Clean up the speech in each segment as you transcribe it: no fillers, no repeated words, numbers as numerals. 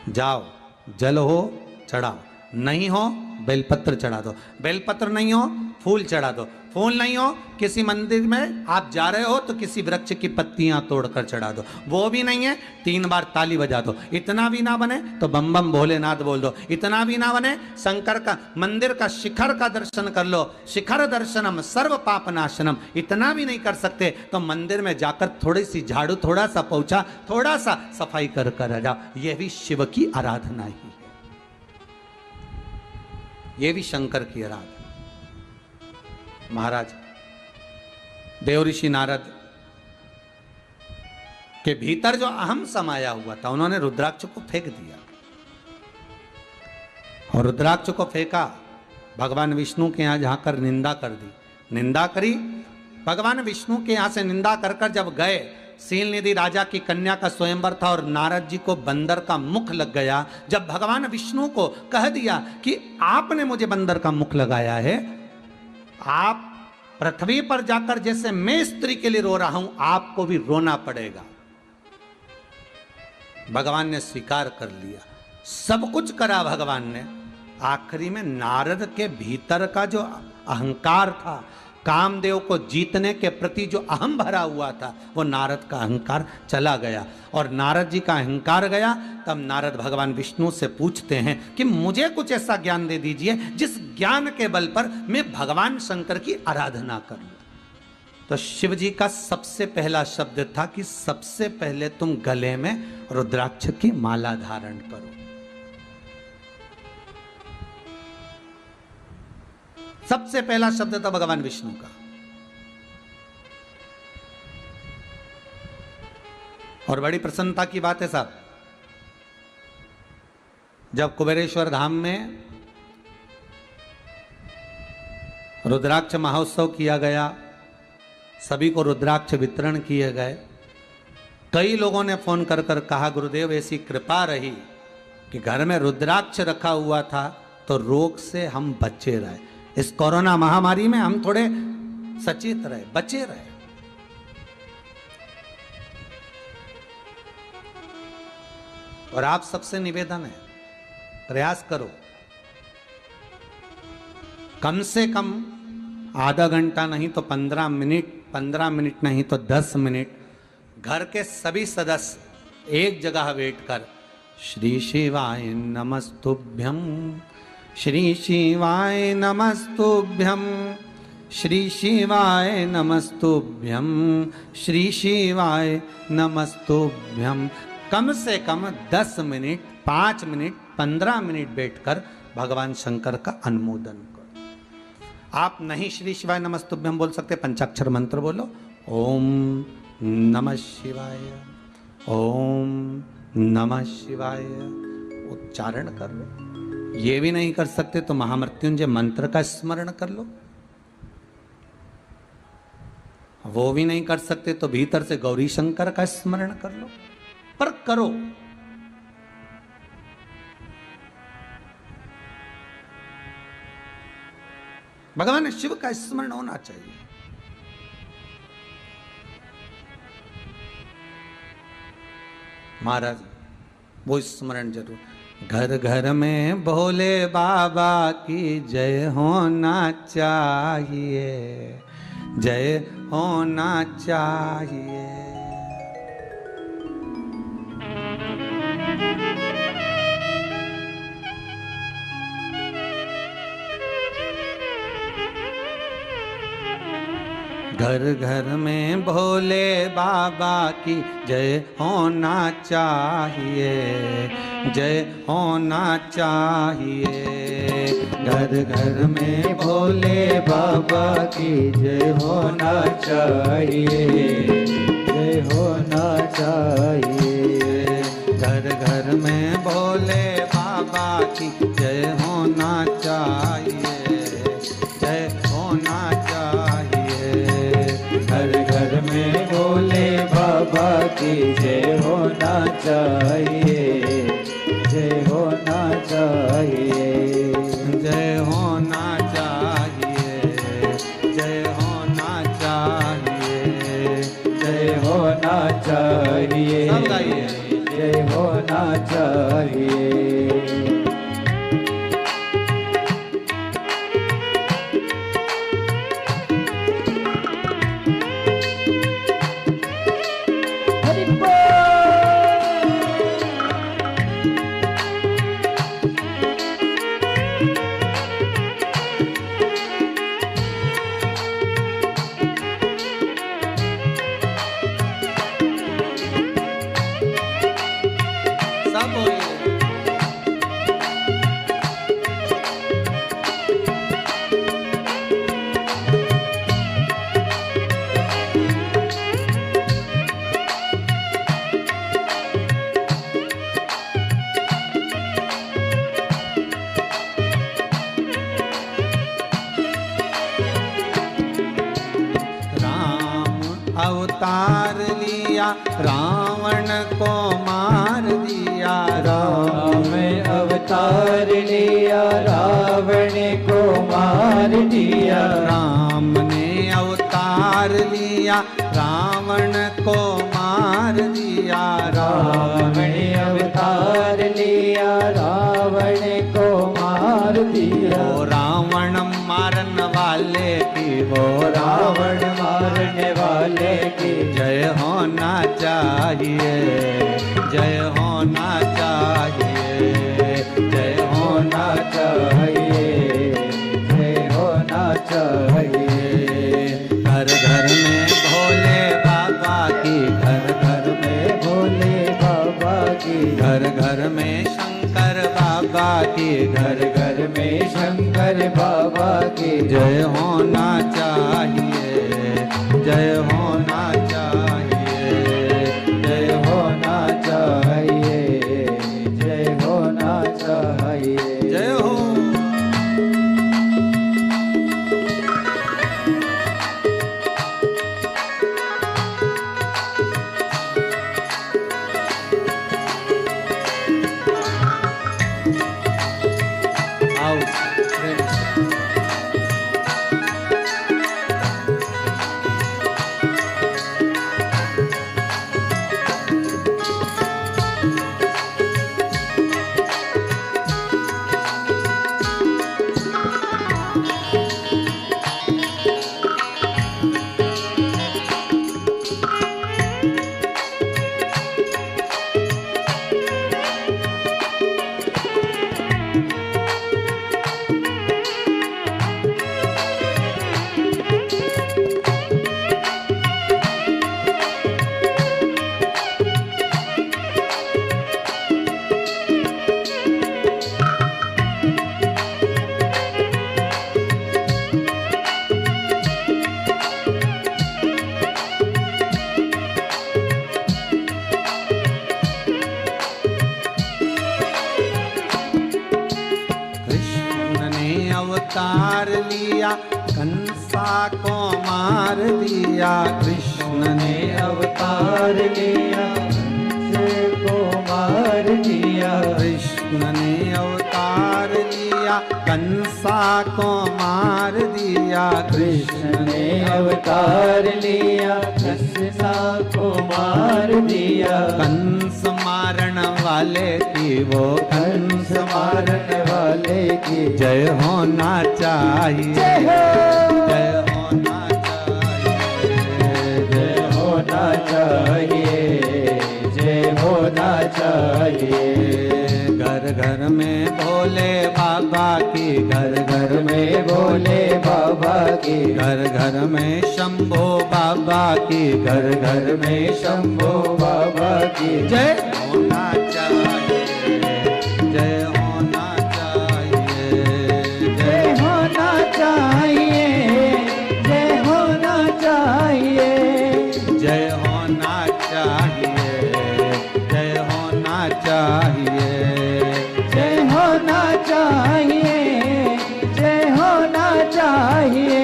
जाओ, जल हो चढ़ाओ, नहीं हो बेलपत्र चढ़ा दो, बेलपत्र नहीं हो फूल चढ़ा दो, फूल नहीं हो किसी मंदिर में आप जा रहे हो तो किसी वृक्ष की पत्तियां तोड़कर चढ़ा दो, वो भी नहीं है 3 बार ताली बजा दो, इतना भी ना बने तो बम बम भोलेनाथ बोल दो, इतना भी ना बने शंकर का मंदिर का शिखर का दर्शन कर लो, शिखर दर्शनम सर्व पाप नाशनम, इतना भी नहीं कर सकते तो मंदिर में जाकर थोड़ी सी झाड़ू, थोड़ा सा पोछा, थोड़ा सा सफाई कर कर आ जाओ, यह भी शिव की आराधना ही है, यह भी शंकर की आराधना। महाराज देवऋषि नारद के भीतर जो अहम समाया हुआ था, उन्होंने रुद्राक्ष को फेंक दिया, और रुद्राक्ष को फेंका, भगवान विष्णु के यहां जाकर निंदा कर दी, निंदा करी, भगवान विष्णु के यहां से निंदा कर कर जब गए, शीलनिधि राजा की कन्या का स्वयंवर था और नारद जी को बंदर का मुख लग गया, जब भगवान विष्णु को कह दिया कि आपने मुझे बंदर का मुख लगाया है, आप पृथ्वी पर जाकर जैसे मैं स्त्री के लिए रो रहा हूं आपको भी रोना पड़ेगा। भगवान ने स्वीकार कर लिया, सब कुछ करा भगवान ने, आखिरी में नारद के भीतर का जो अहंकार था, कामदेव को जीतने के प्रति जो अहम भरा हुआ था, वो नारद का अहंकार चला गया, और नारद जी का अहंकार गया, तब नारद भगवान विष्णु से पूछते हैं कि मुझे कुछ ऐसा ज्ञान दे दीजिए जिस ज्ञान के बल पर मैं भगवान शंकर की आराधना करूं। तो शिव जी का सबसे पहला शब्द था कि सबसे पहले तुम गले में रुद्राक्ष की माला धारण करो। सबसे पहला शब्द था भगवान विष्णु का। और बड़ी प्रसन्नता की बात है साहब, जब कुबेरेश्वर धाम में रुद्राक्ष महोत्सव किया गया, सभी को रुद्राक्ष वितरण किए गए, कई लोगों ने फोन कर कर कहा गुरुदेव ऐसी कृपा रही कि घर में रुद्राक्ष रखा हुआ था तो रोग से हम बचे रहे, इस कोरोना महामारी में हम थोड़े सचेत रहे, बचे रहे। और आप सबसे निवेदन है, प्रयास करो, कम से कम आधा घंटा नहीं तो 15 मिनट, 15 मिनट नहीं तो 10 मिनट घर के सभी सदस्य एक जगह बैठ कर श्री शिवाय नमस्तुभ्यम, श्री शिवाय नमस्तुभ्यम, श्री शिवाय नमस्तुभ्यम, श्री शिवाय नमस्तुभ्यम, कम से कम 10 मिनट, 5 मिनट, 15 मिनट बैठकर भगवान शंकर का अनुमोदन करो। आप नहीं श्री शिवाय नमस्तुभ्यम बोल सकते, पंचाक्षर मंत्र बोलो, ओम नमः शिवाय, ओम नमः शिवाय, उच्चारण कर लो। ये भी नहीं कर सकते तो महामृत्युंजय मंत्र का स्मरण कर लो, वो भी नहीं कर सकते तो भीतर से गौरी शंकर का स्मरण कर लो, पर करो। भगवान शिव का स्मरण होना चाहिए। महाराज वो स्मरण जरूर, घर घर में भोले बाबा की जय होना चाहिए, जय होना चाहिए। घर घर में भोले बाबा की जय होना चाहिए, जय होना चाहिए। घर घर में भोले बाबा की जय होना चाहिए, जय होना चाहिए। घर घर में भोले बाबा की जय होना चाहिए, जय होना चाहिए। घर घर में भोले बाबा की जय होना चाहिए, जय होना चाहिए, जय होना चाहिए, जय होना चाहिए, जय होना चाहिए, जय होना चाहिए। अवतार लिया रावण को मार दिया। राम अवतार लिया रावण को मार दिया। राम ने अवतार लिया रावण को मार दिया। राम ने अवतार लिया रावण को मार दिया। वो रावण मारन वाले की, वो रावण मारने वाले की जय होना चाहिए, जय होना चाहिए, जय होना चाहिए, जय होना चाहिए। घर घर में भोले बाबा की, घर घर में भोले बाबा की, घर घर में शंकर बाबा की, घर घर में शंकर बाबा की जय होना चाहिए, जय होना चाहिए, जय होना चाहिए, जय होना चाहिए। जय हो। आओ फ्रेंड्स। अवतार लिया कंसा को मार दिया। कृष्ण ने अवतार लिया कंस को मार दिया। कृष्ण ने अवतार लिया कंसा को मार दिया। कृष्ण ने अवतार लिया कंसा को मार दिया। कंस मारण वाले की, वो कंस मारने वाले की जय होना चाहिए, जय होना चाहिए, जय होना चाहिए, जय होना चाहिए। घर घर में भोले बाबा की, घर घर में भोले बाबा की, घर घर में शंभो बाबा की, घर घर में शंभो बाबा की जय होना चाहिए, जय होना चाहिए, जय होना चाहिए, जय होना चाहिए, जय होना चाहिए, जय होना चाहिए, जय होना चाहिए, जय होना चाहिए।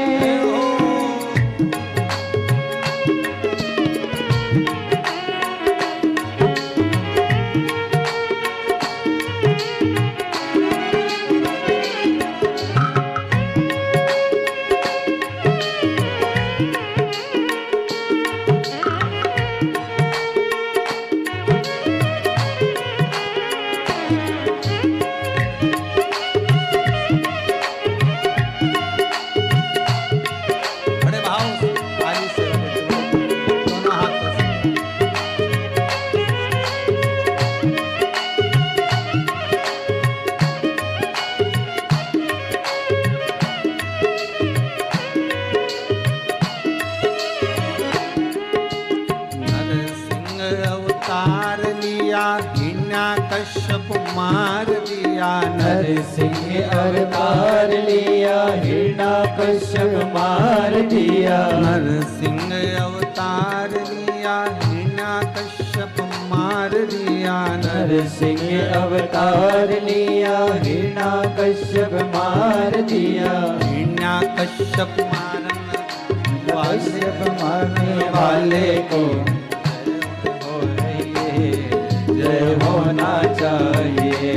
मार दिया। नरसिंह अवतार लिया हिरण्यकश्यप मार दिया। नरसिंह अवतार लिया हिरण्यकश्यप मार दिया। नरसिंह अवतार लिया हिरण्यकश्यप मार दिया। हिरण्यकश्यप कश्यप मारने वाले को जय होना चाहिए,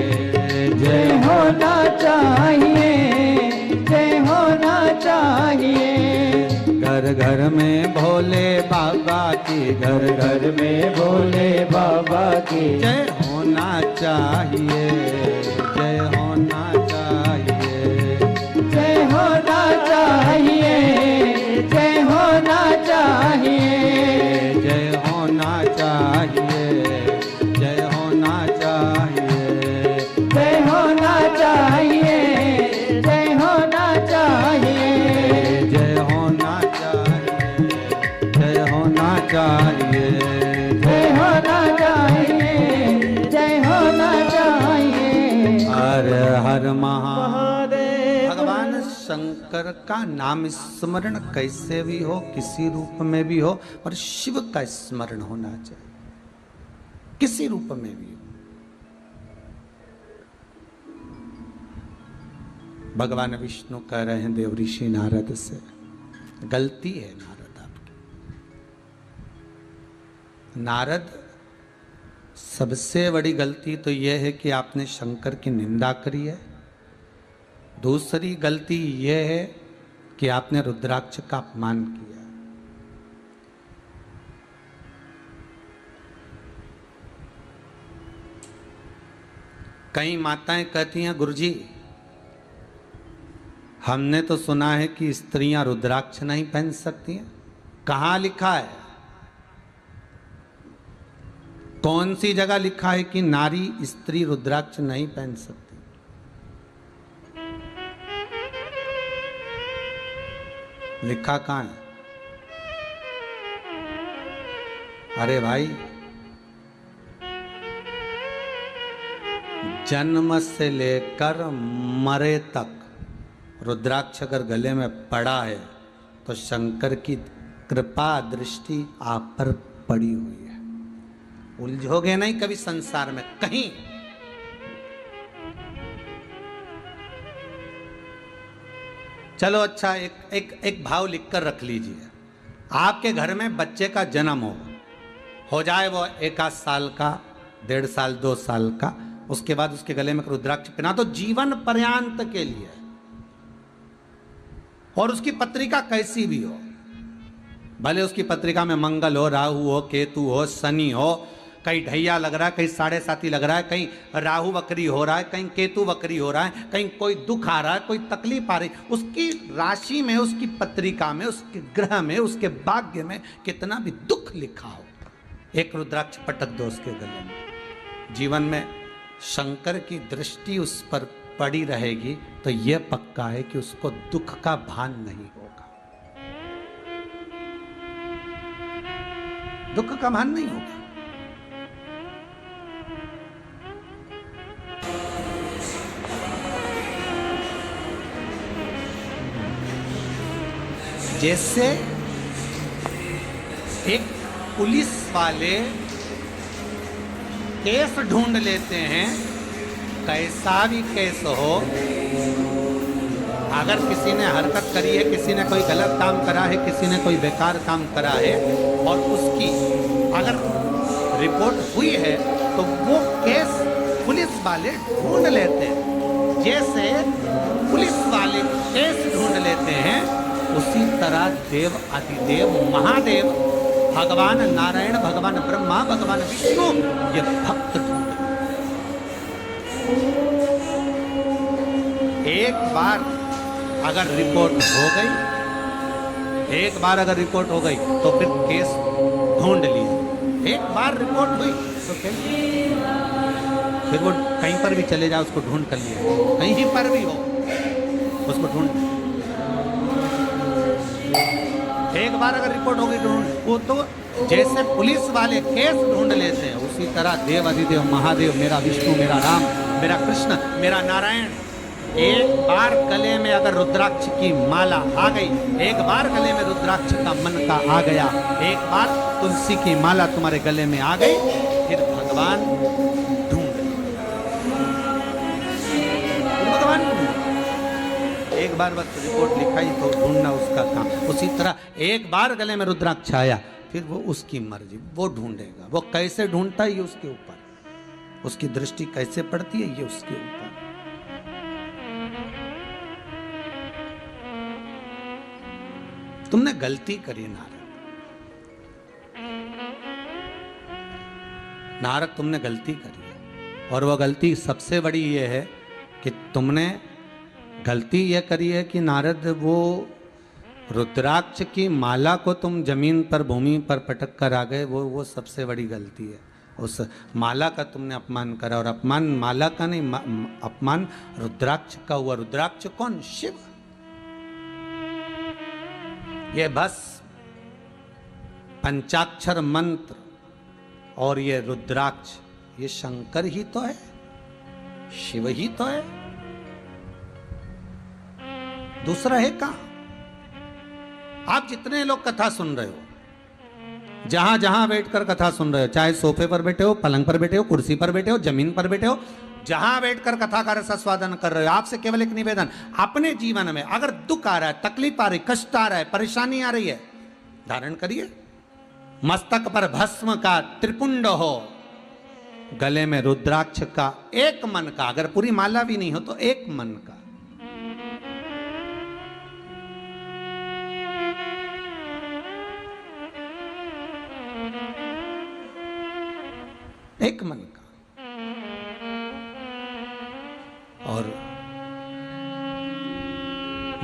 जय होना चाहिए, जय होना चाहिए। घर घर में भोले बाबा की, घर घर में भोले बाबा की जय होना चाहिए, जय होना चाहिए, जय होना चाहिए, जय होना चाहिए, जय होना चाहिए, जय होना चाहिए, जय होना चाहिए, जय होना चाहिए, जय होना चाहिए, जय होना चाहिए, जय होना चाहिए, जय होना चाहिए। हर हर महादेव। भगवान शंकर का नाम स्मरण कैसे भी हो, किसी रूप में भी हो, और शिव का स्मरण होना चाहिए, किसी रूप में भी हो। भगवान विष्णु कह रहे हैं देव ऋषि नारद से, गलती है नारद आपकी। नारद, सबसे बड़ी गलती तो यह है कि आपने शंकर की निंदा करी है। दूसरी गलती यह है कि आपने रुद्राक्ष का अपमान किया। कई माताएं कहती हैं, गुरुजी हमने तो सुना है कि स्त्रियां रुद्राक्ष नहीं पहन सकती हैं। कहां लिखा है? कौन सी जगह लिखा है कि नारी स्त्री रुद्राक्ष नहीं पहन सकती? लिखा कहां है? अरे भाई, जन्म से लेकर मरे तक रुद्राक्ष अगर गले में पड़ा है तो शंकर की कृपा दृष्टि आप पर पड़ी हुई है। उलझोगे नहीं कभी संसार में कहीं। चलो अच्छा, एक भाव लिखकर रख लीजिए। आपके घर में बच्चे का जन्म हो जाए वो 1 साल का, 1.5 साल, 2 साल का, उसके बाद उसके गले में रुद्राक्ष पहना तो जीवन पर्यंत के लिए, और उसकी पत्रिका कैसी भी हो, भले उसकी पत्रिका में मंगल हो, राहु हो, केतु हो, शनि हो, कहीं ढैया लग रहा है, कहीं 7.5 लग रहा है, कहीं राहु वक्री हो रहा है, कहीं केतु वक्री हो रहा है, कहीं कोई दुख आ रहा है, कोई तकलीफ आ रही, उसकी राशि में, उसकी पत्रिका में, उसके ग्रह में, उसके भाग्य में कितना भी दुख लिखा हो, एक रुद्राक्ष पटक दो उसके गले में। जीवन में शंकर की दृष्टि उस पर पड़ी रहेगी तो यह पक्का है कि उसको दुख का भान नहीं होगा, दुख का भान नहीं होगा। जैसे एक पुलिस वाले केस ढूंढ लेते हैं, कैसा भी केस हो, अगर किसी ने हरकत करी है, किसी ने कोई गलत काम करा है, किसी ने कोई बेकार काम करा है, और उसकी अगर रिपोर्ट हुई है तो वो केस पुलिस वाले ढूंढ लेते हैं। जैसे पुलिस वाले केस ढूंढ लेते हैं, उसी तरह देव आदिदेव महादेव भगवान नारायण, भगवान ब्रह्मा, भगवान विष्णु ये भक्त ढूंढ। एक बार अगर रिपोर्ट हो गई, एक बार अगर रिपोर्ट हो गई तो फिर केस ढूंढ लिया। एक बार रिपोर्ट हुई तो फिर वो कहीं पर भी चले जाओ उसको ढूंढ कर लिया, कहीं पर भी हो उसको ढूंढ। एक बार अगर रिपोर्ट हो गई ढूंढ, वो तो जैसे पुलिस वाले केस ढूंढ लेते हैं, उसी तरह देव अधिदेव महादेव, मेरा विष्णु, मेरा राम, मेरा कृष्ण, मेरा नारायण, एक बार गले में अगर रुद्राक्ष की माला आ गई, एक बार गले में रुद्राक्ष का मन का आ गया, एक बार तुलसी की माला तुम्हारे गले में आ गई, फिर भगवान ढूंढ, एक बार बस रिपोर्ट लिखाई तो ढूंढना उसका काम। उसी तरह एक बार गले में रुद्राक्ष आया, फिर वो उसकी मर्जी, वो ढूंढेगा। वो कैसे ढूंढता है ये उसके ऊपर, उसकी दृष्टि कैसे पड़ती है ये उसके ऊपर। तुमने गलती करी नारद, तुमने गलती करी है। और वह गलती सबसे बड़ी ये है कि तुमने गलती यह करी है कि नारद, वो रुद्राक्ष की माला को तुम जमीन पर, भूमि पर पटक कर आ गए, वो सबसे बड़ी गलती है। उस माला का तुमने अपमान करा, और अपमान माला का नहीं, अपमान रुद्राक्ष का हुआ। रुद्राक्ष कौन? शिव। ये बस पंचाक्षर मंत्र और ये रुद्राक्ष, ये शंकर ही तो है, शिव ही तो है, दूसरा है कहां? आप जितने लोग कथा सुन रहे हो, जहां जहां बैठकर कथा सुन रहे हो, चाहे सोफे पर बैठे हो, पलंग पर बैठे हो, कुर्सी पर बैठे हो, जमीन पर बैठे हो, जहां बैठकर कथा का रसास्वादन कर रहे हो, आपसे केवल एक निवेदन, अपने जीवन में अगर दुख आ रहा है, तकलीफ आ रही, कष्ट आ रहा है, परेशानी आ रही है, धारण करिए। मस्तक पर भस्म का त्रिपुंड हो, गले में रुद्राक्ष का एक मन का, अगर पूरी माला भी नहीं हो तो एक मन का, एक मन का, और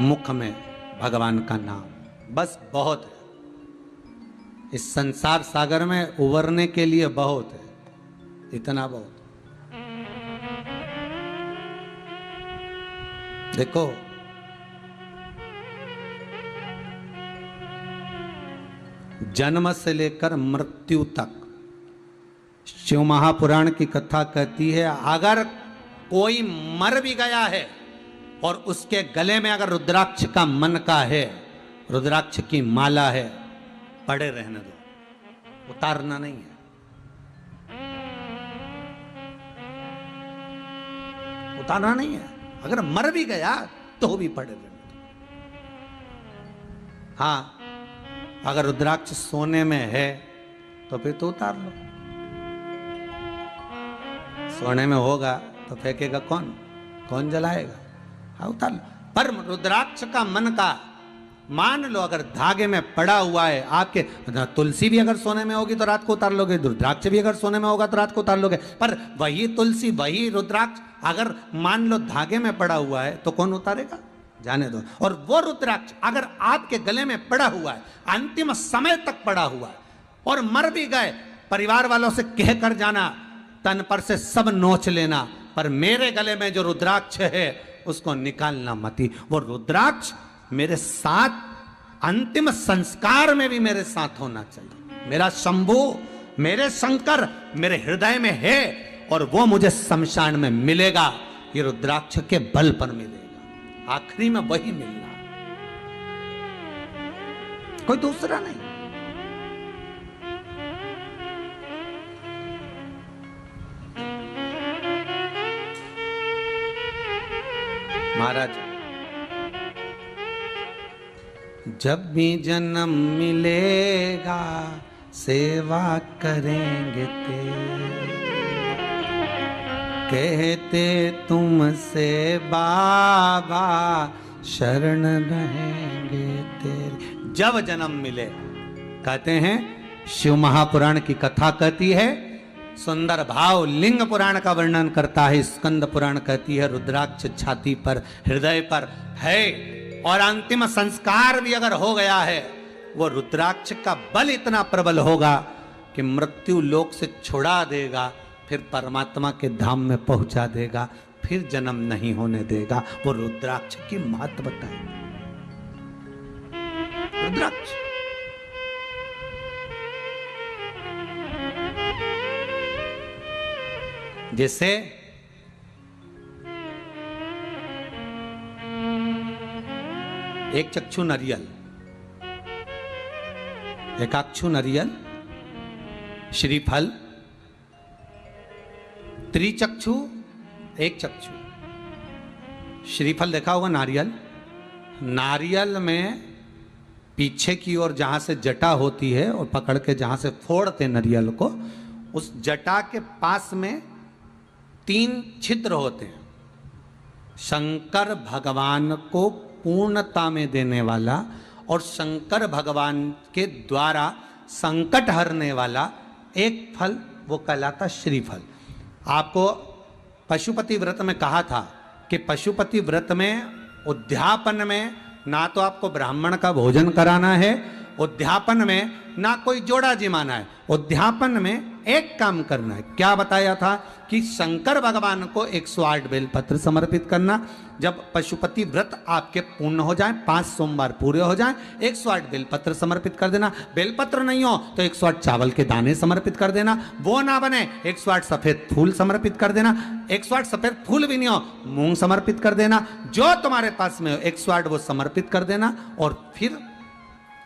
मुख में भगवान का नाम, बस बहुत है। इस संसार सागर में उबरने के लिए बहुत है, इतना बहुत। देखो, जन्म से लेकर मृत्यु तक शिव महापुराण की कथा कहती है, अगर कोई मर भी गया है और उसके गले में अगर रुद्राक्ष का मन का है, रुद्राक्ष की माला है, पड़े रहने दो, उतारना नहीं है। उतारना नहीं है। अगर मर भी गया तो भी पड़े रहने दो। हाँ, अगर रुद्राक्ष सोने में है तो फिर तो उतार लो। सोने में होगा तो फेंकेगा कौन? कौन जलाएगा? हाँ, उतार लो। पर रुद्राक्ष का मन का, मान लो अगर धागे में पड़ा हुआ है आपके, तुलसी भी अगर सोने में होगी तो रात को उतार लोगे, रुद्राक्ष भी अगर सोने में होगा तो रात को उतार लोगे, पर वही तुलसी, वही रुद्राक्ष अगर मान लो धागे में पड़ा हुआ है तो कौन उतारेगा? जाने दो। और वो रुद्राक्ष अगर आपके गले में पड़ा हुआ है, अंतिम समय तक पड़ा हुआ है, और मर भी गए, परिवार वालों से कह कर जाना, तन पर से सब नोच लेना, पर मेरे गले में जो रुद्राक्ष है उसको निकालना मती। वो रुद्राक्ष मेरे साथ अंतिम संस्कार में भी मेरे साथ होना चाहिए। मेरा शंभू, मेरे शंकर मेरे हृदय में है, और वो मुझे शमशान में मिलेगा, ये रुद्राक्ष के बल पर मिलेगा। आखिरी में वही मिलना, कोई दूसरा नहीं। महाराज, जब भी जन्म मिलेगा सेवा करेंगे तेरे, कहते तुमसे बाबा शरण रहेंगे तेरे। जब जन्म मिले, कहते हैं, शिव महापुराण की कथा कहती है, सुंदर भाव लिंग पुराण का वर्णन करता है, स्कंद पुराण कहती है रुद्राक्ष छाती पर, हृदय पर है, और अंतिम संस्कार भी अगर हो गया है, वो रुद्राक्ष का बल इतना प्रबल होगा कि मृत्यु लोक से छुड़ा देगा, फिर परमात्मा के धाम में पहुंचा देगा, फिर जन्म नहीं होने देगा। वो रुद्राक्ष की महत्वता है। रुद्राक्ष जैसे एक चक्षु नरियल, एकाक्षु नरियल, श्रीफल, त्रिचक्षु एक चक्षु। श्रीफल देखा होगा नारियल, नारियल में पीछे की ओर जहां से जटा होती है और पकड़ के जहां से फोड़ते नारियल को, उस जटा के पास में 3 छिद्र होते हैं। शंकर भगवान को पूर्णता में देने वाला और शंकर भगवान के द्वारा संकट हरने वाला एक फल, वो कहलाता श्रीफल। आपको पशुपति व्रत में कहा था कि पशुपति व्रत में उद्यापन में ना तो आपको ब्राह्मण का भोजन कराना है, उद्यापन में ना कोई जोड़ा जिमाना है, उद्यापन में एक काम करना है। क्या बताया था कि शंकर भगवान को 108 बेलपत्र समर्पित करना। जब पशुपति व्रत आपके पूर्ण हो जाए, 5 सोमवार पूरे हो जाए, 108 बेलपत्र समर्पित कर देना। बेलपत्र नहीं हो तो 108 चावल के दाने समर्पित कर देना। वो ना बने 108 सफेद फूल समर्पित कर देना। 108 सफेद फूल भी नहीं हो, मूंग समर्पित कर देना। जो तुम्हारे पास में हो 108 वो समर्पित कर देना। और फिर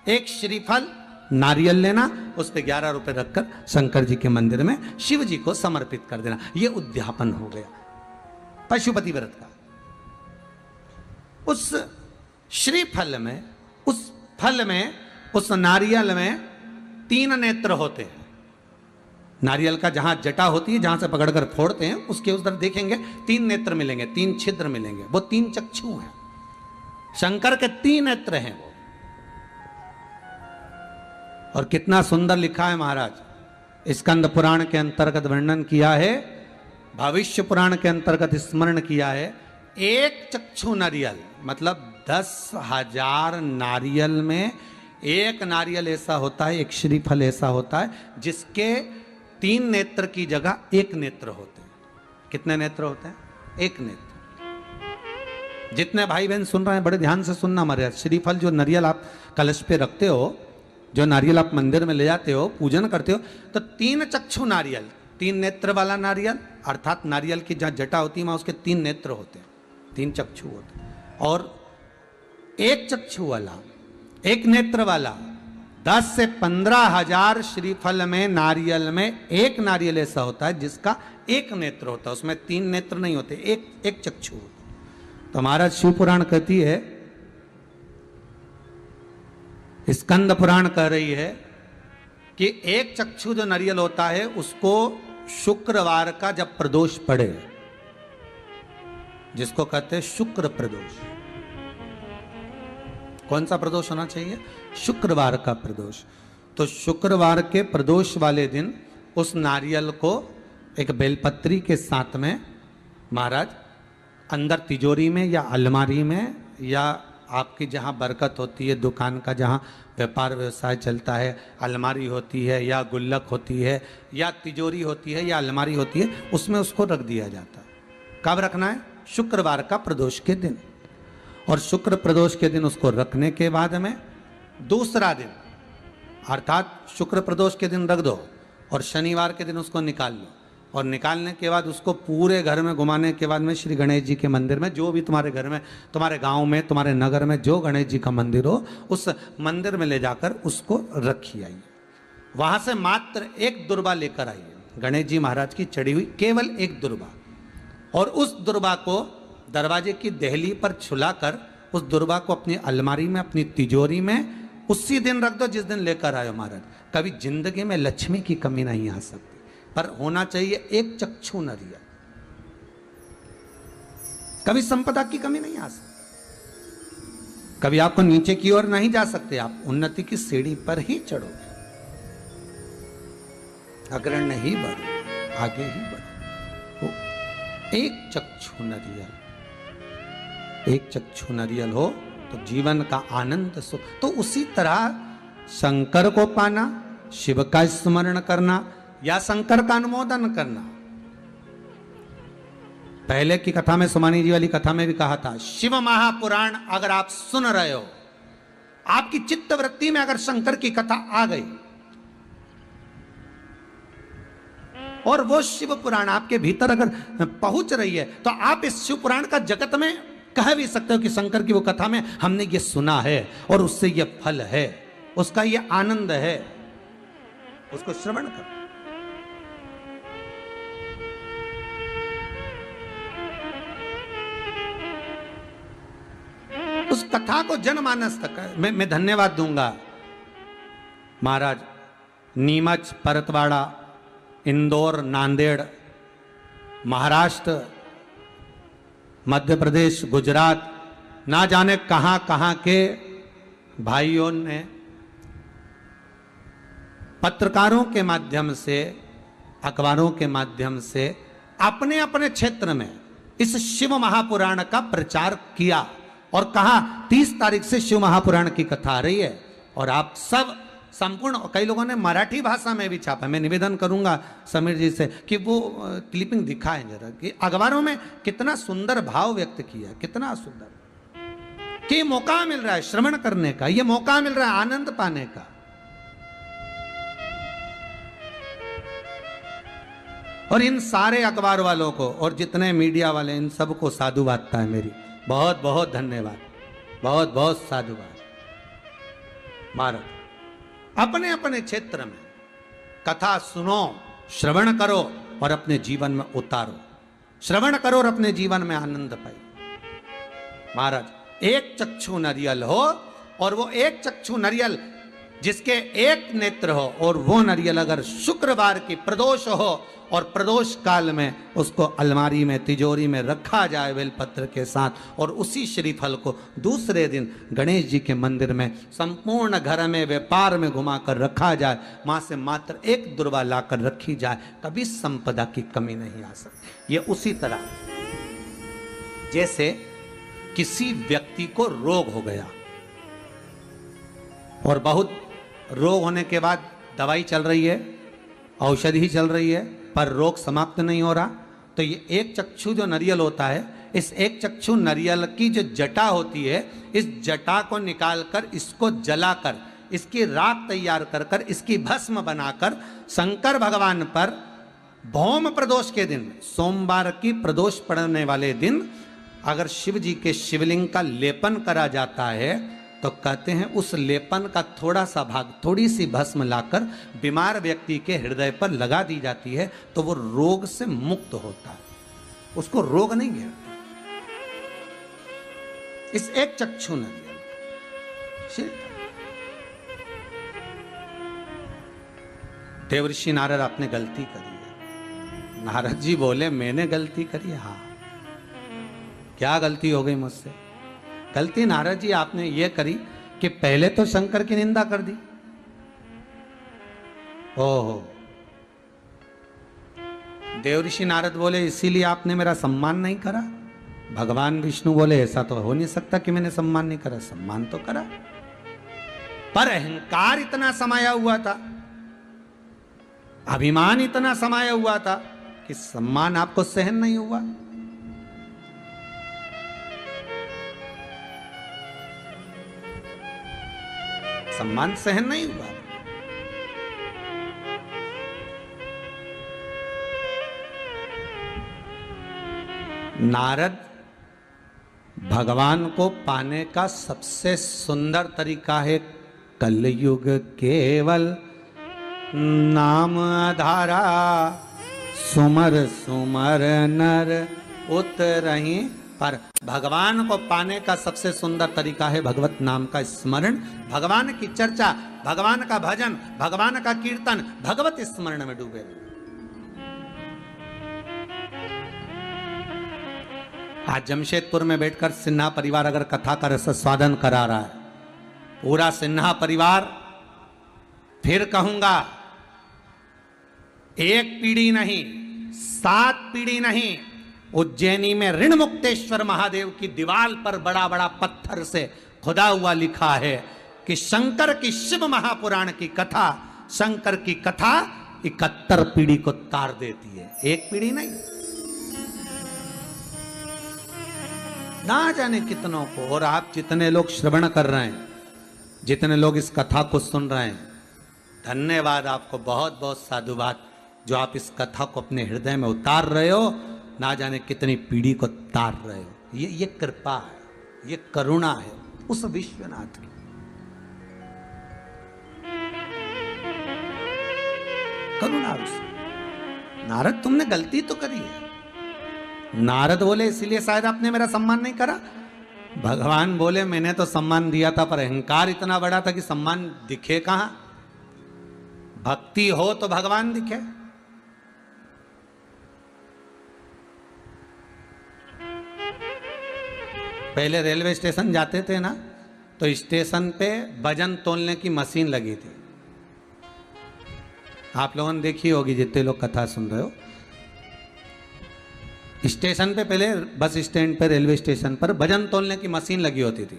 एक श्रीफल नारियल लेना, उस पे 11 रुपए रखकर शंकर जी के मंदिर में शिव जी को समर्पित कर देना। ये उद्यापन हो गया पशुपति व्रत का। उस श्रीफल में, उस फल में, उस नारियल में 3 नेत्र होते हैं। नारियल का जहां जटा होती है, जहां से पकड़कर फोड़ते हैं, उसके उस तरफ देखेंगे 3 नेत्र मिलेंगे, 3 छिद्र मिलेंगे। वो 3 चक्षु हैं। शंकर के 3 नेत्र हैं वो। और कितना सुंदर लिखा है महाराज। स्कंद पुराण के अंतर्गत वर्णन किया है, भविष्य पुराण के अंतर्गत स्मरण किया है। एक चक्षु नारियल मतलब 10,000 नारियल में एक नारियल ऐसा होता है, एक श्रीफल ऐसा होता है जिसके 3 नेत्र की जगह 1 नेत्र होते हैं। कितने नेत्र होते हैं? 1 नेत्र। जितने भाई बहन सुन रहे हैं बड़े ध्यान से सुनना महाराज। श्रीफल जो नारियल आप कलश पे रखते हो, जो नारियल आप मंदिर में ले जाते हो, पूजन करते हो, तो 3 चक्षु नारियल, 3 नेत्र वाला नारियल, अर्थात नारियल की जहां जटा होती है वहां उसके 3 नेत्र होते हैं, 3 चक्षु होते हैं। और 1 चक्षु वाला, 1 नेत्र वाला 10 से 15,000 श्रीफल में, नारियल में 1 नारियल ऐसा होता है जिसका 1 नेत्र होता है, उसमें 3 नेत्र नहीं होते, एक चक्षु होता। तो महाराज शिव पुराण कहती है, स्कंद पुराण कह रही है कि 1 चक्षु जो नारियल होता है उसको शुक्रवार का जब प्रदोष पड़े, जिसको कहते हैं शुक्र प्रदोष। कौन सा प्रदोष होना चाहिए? शुक्रवार का प्रदोष। तो शुक्रवार के प्रदोष वाले दिन उस नारियल को एक बेलपत्री के साथ में महाराज अंदर तिजोरी में या अलमारी में, या आपकी जहाँ बरकत होती है, दुकान का जहाँ व्यापार व्यवसाय चलता है, अलमारी होती है या गुल्लक होती है या तिजोरी होती है या अलमारी होती है, उसमें उसको रख दिया जाता है। कब रखना है? शुक्रवार का प्रदोष के दिन। और शुक्र प्रदोष के दिन उसको रखने के बाद में दूसरा दिन, अर्थात शुक्र प्रदोष के दिन रख दो और शनिवार के दिन उसको निकाल लो। और निकालने के बाद उसको पूरे घर में घुमाने के बाद में श्री गणेश जी के मंदिर में, जो भी तुम्हारे घर में, तुम्हारे गांव में, तुम्हारे नगर में जो गणेश जी का मंदिर हो, उस मंदिर में ले जाकर उसको रखी आइए। वहां से मात्र 1 दुर्बा लेकर आइए, गणेश जी महाराज की चढ़ी हुई केवल 1 दुर्बा। और उस दुर्बा को दरवाजे की देहली पर छुलाकर उस दुर्बा को अपनी अलमारी में, अपनी तिजोरी में उसी दिन रख दो जिस दिन लेकर आयो महाराज। कभी जिंदगी में लक्ष्मी की कमी नहीं आ सकती, पर होना चाहिए 1 चक्षु नारियल। कभी संपदा की कमी नहीं आ सकती, कभी आपको नीचे की ओर नहीं जा सकते, आप उन्नति की सीढ़ी पर ही चढ़ोगे। अग्र नहीं बढ़ो, आगे ही बढ़ो। 1 चक्षु नारियल, 1 चक्षु नारियल हो तो जीवन का आनंद सुख। तो उसी तरह शंकर को पाना, शिव का स्मरण करना या शंकर का अनुमोदन करना। पहले की कथा में, सुमानी जी वाली कथा में भी कहा था, शिव महापुराण अगर आप सुन रहे हो, आपकी चित्त वृत्ति में अगर शंकर की कथा आ गई और वो शिव पुराण आपके भीतर अगर पहुंच रही है तो आप इस शिव पुराण का जगत में कह भी सकते हो कि शंकर की वो कथा में हमने ये सुना है और उससे ये फल है, उसका ये आनंद है, उसको श्रवण करो। उस कथा को जनमानस तक मैं धन्यवाद दूंगा। महाराज नीमच, परतवाड़ा, इंदौर, नांदेड़, महाराष्ट्र, मध्य प्रदेश, गुजरात, ना जाने कहां कहां के भाइयों ने पत्रकारों के माध्यम से, अखबारों के माध्यम से अपने अपने क्षेत्र में इस शिव महापुराण का प्रचार किया और कहा 30 तारीख से शिव महापुराण की कथा आ रही है। और आप सब संपूर्ण, कई लोगों ने मराठी भाषा में भी छापा। मैं निवेदन करूंगा समीर जी से कि वो क्लिपिंग दिखाएं जरा कि अखबारों में कितना सुंदर भाव व्यक्त किया, कितना सुंदर कि मौका मिल रहा है श्रवण करने का, ये मौका मिल रहा है आनंद पाने का। और इन सारे अखबार वालों को और जितने मीडिया वाले, इन सबको साधुवादता है मेरी, बहुत बहुत धन्यवाद, बहुत बहुत साधुवाद। महाराज अपने अपने क्षेत्र में कथा सुनो, श्रवण करो और अपने जीवन में उतारो, श्रवण करो और अपने जीवन में आनंद पाओ। महाराज एक चक्षु नरियल हो और वो एक चक्षु नरियल जिसके एक नेत्र हो और वो नरियल अगर शुक्रवार की प्रदोष हो और प्रदोष काल में उसको अलमारी में, तिजोरी में रखा जाए बेलपत्र के साथ, और उसी श्रीफल को दूसरे दिन गणेश जी के मंदिर में संपूर्ण घर में व्यापार में घुमाकर रखा जाए, मां से मात्र एक दुर्वा लाकर रखी जाए, कभी संपदा की कमी नहीं आ सकती। ये उसी तरह जैसे किसी व्यक्ति को रोग हो गया और बहुत रोग होने के बाद दवाई चल रही है, औषधि चल रही है, पर रोग समाप्त नहीं हो रहा, तो ये एक चक्षु जो नरियल होता है, इस एक चक्षु नरियल की जो जटा होती है, इस जटा को निकालकर इसको जलाकर इसकी राख तैयार कर कर इसकी भस्म बनाकर शंकर भगवान पर भौम प्रदोष के दिन, सोमवार की प्रदोष पड़ने वाले दिन अगर शिव जी के शिवलिंग का लेपन करा जाता है तो कहते हैं उस लेपन का थोड़ा सा भाग, थोड़ी सी भस्म लाकर बीमार व्यक्ति के हृदय पर लगा दी जाती है तो वो रोग से मुक्त होता है, उसको रोग नहीं घेरता। इस एक चक्षु नरियल देवर्षि नारद आपने गलती करी है। नारद जी बोले मैंने गलती करी? हाँ, क्या गलती हो गई मुझसे? गलती नारद जी आपने ये करी कि पहले तो शंकर की निंदा कर दी। ओहो, देवर्षि नारद बोले इसीलिए आपने मेरा सम्मान नहीं करा। भगवान विष्णु बोले ऐसा तो हो नहीं सकता कि मैंने सम्मान नहीं करा, सम्मान तो करा, पर अहंकार इतना समाया हुआ था, अभिमान इतना समाया हुआ था कि सम्मान आपको सहन नहीं हुआ। सम्मान सहन नहीं हुआ। नारद भगवान को पाने का सबसे सुंदर तरीका है कलयुग केवल नाम आधारा, सुमर सुमर नर उतरहि। पर भगवान को पाने का सबसे सुंदर तरीका है भगवत नाम का स्मरण, भगवान की चर्चा, भगवान का भजन, भगवान का कीर्तन, भगवत स्मरण में डूबे। आज जमशेदपुर में बैठकर सिन्हा परिवार अगर कथा का रसास्वादन करा रहा है, पूरा सिन्हा परिवार, फिर कहूंगा एक पीढ़ी नहीं 7 पीढ़ी नहीं, उज्जैनी में ऋण मुक्तेश्वर महादेव की दीवार पर बड़ा बड़ा पत्थर से खुदा हुआ लिखा है कि शंकर की शिव महापुराण की कथा, शंकर की कथा 71 पीढ़ी को तार देती है, एक पीढ़ी नहीं। ना जाने कितनों को, और आप जितने लोग श्रवण कर रहे हैं, जितने लोग इस कथा को सुन रहे हैं, धन्यवाद आपको, बहुत बहुत साधुवाद। जो आप इस कथा को अपने हृदय में उतार रहे हो, ना जाने कितनी पीढ़ी को तार रहे हो। ये कृपा है, ये करुणा है उस विश्वनाथ की। करुणा उस नारद, तुमने गलती तो करी है। नारद बोले इसीलिए शायद आपने मेरा सम्मान नहीं करा। भगवान बोले मैंने तो सम्मान दिया था, पर अहंकार इतना बड़ा था कि सम्मान दिखे कहां। भक्ति हो तो भगवान दिखे। पहले रेलवे स्टेशन जाते थे ना, तो स्टेशन पे वजन तोलने की मशीन लगी थी। आप लोगों ने देखी होगी जितने लोग कथा सुन रहे हो। स्टेशन पे पहले, बस स्टैंड पे, रेलवे स्टेशन पर वजन तोलने की मशीन लगी होती थी।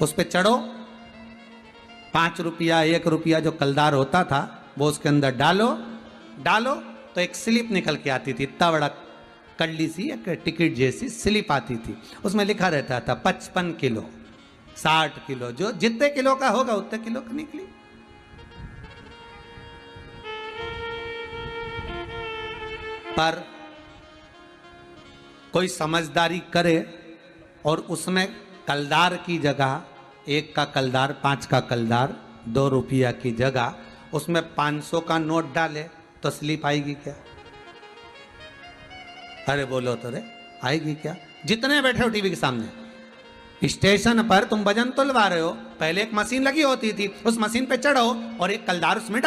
उस पे चढ़ो, 5 रुपया 1 रुपया जो कलदार होता था वो उसके अंदर डालो तो एक स्लिप निकल के आती थी। इतना बड़ा कल्ली सी एक टिकट जैसी स्लिप आती थी। उसमें लिखा रहता था 55 किलो, 60 किलो, जो जितने किलो का होगा उतने किलो का निकली। पर कोई समझदारी करे और उसमें कलदार की जगह, 1 का कलदार, 5 का कलदार, 2 रुपया की जगह उसमें 500 का नोट डाले तो स्लिप आएगी क्या? अरे बोलो तो रे, आएगी क्या? जितने बैठे हो टीवी के सामने, स्टेशन पर तुम वजन तुलवा रहे हो, पहले एक मशीन लगी होती थी, उस मशीन पे चढ़ो और एक कलदार उसमें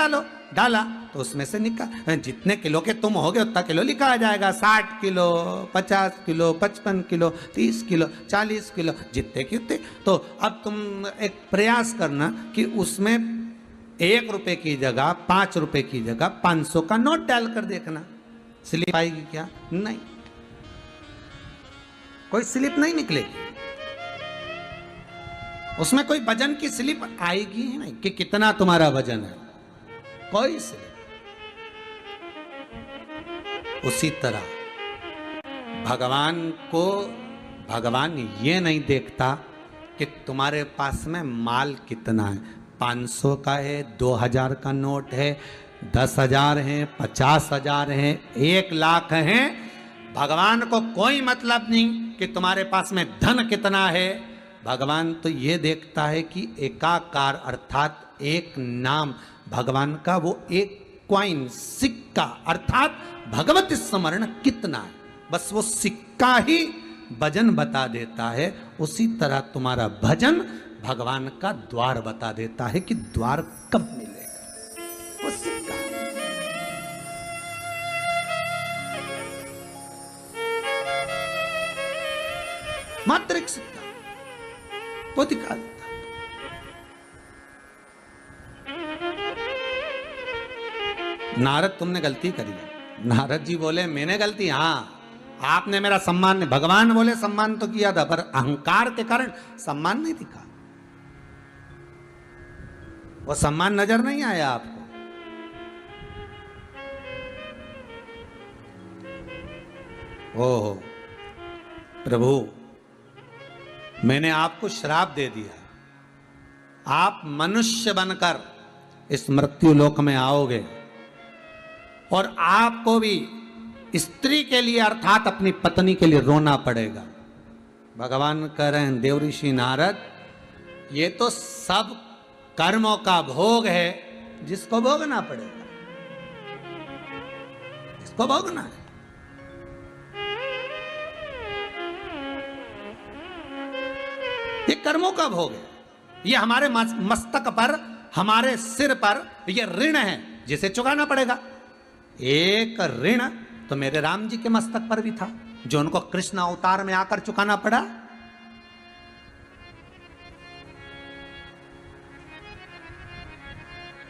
डाला तो उसमें से निकाल, जितने किलो के तुम होगे उतना किलो लिखा आ जाएगा। 60 kilo, 50 kilo, 55 kilo, 30 kilo, 40 kilo, जितने की उतने। तो अब तुम एक प्रयास करना कि उसमें 1 रुपए की जगह, 5 रुपए की जगह 500 का नोट डाल कर देखना, स्लिप आएगी क्या? नहीं, कोई स्लिप नहीं निकलेगी। उसमें कोई वजन की स्लिप आएगी ही नहीं कि कितना तुम्हारा वजन है, कोई स्लिप। उसी तरह भगवान ये नहीं देखता कि तुम्हारे पास में माल कितना है। 500 का है, 2000 का नोट है, 10,000 है, 50,000 है, 1 लाख है। भगवान को कोई मतलब नहीं कि तुम्हारे पास में धन कितना है। भगवान तो ये देखता है कि एकाकार अर्थात एक नाम भगवान का, वो एक क्वाइन, सिक्का अर्थात भगवत स्मरण कितना है, बस वो सिक्का ही भजन बता देता है। उसी तरह तुम्हारा भजन भगवान का द्वार बता देता है कि द्वार कब मिलेगा। वो सिक्का मात्र एक सिक्का वो दिखा देता। नारद तुमने गलती करी है। नारद जी बोले मैंने गलती, हाँ आपने मेरा सम्मान नहीं, भगवान बोले सम्मान तो किया था, पर अहंकार के कारण सम्मान नहीं दिखा। वो सम्मान नजर नहीं आया आपको। ओहो प्रभु, मैंने आपको श्राप दे दिया, आप मनुष्य बनकर इस मृत्यु लोक में आओगे और आपको भी स्त्री के लिए अर्थात अपनी पत्नी के लिए रोना पड़ेगा। भगवान कह रहे हैं देव ऋषि नारद, ये तो सब कर्मों का भोग है जिसको भोगना पड़ेगा, इसको भोगना है। ये कर्मों का भोग है, ये हमारे मस्तक पर, हमारे सिर पर ये ऋण है जिसे चुकाना पड़ेगा। एक ऋण तो मेरे राम जी के मस्तक पर भी था, जो उनको कृष्ण अवतार में आकर चुकाना पड़ा।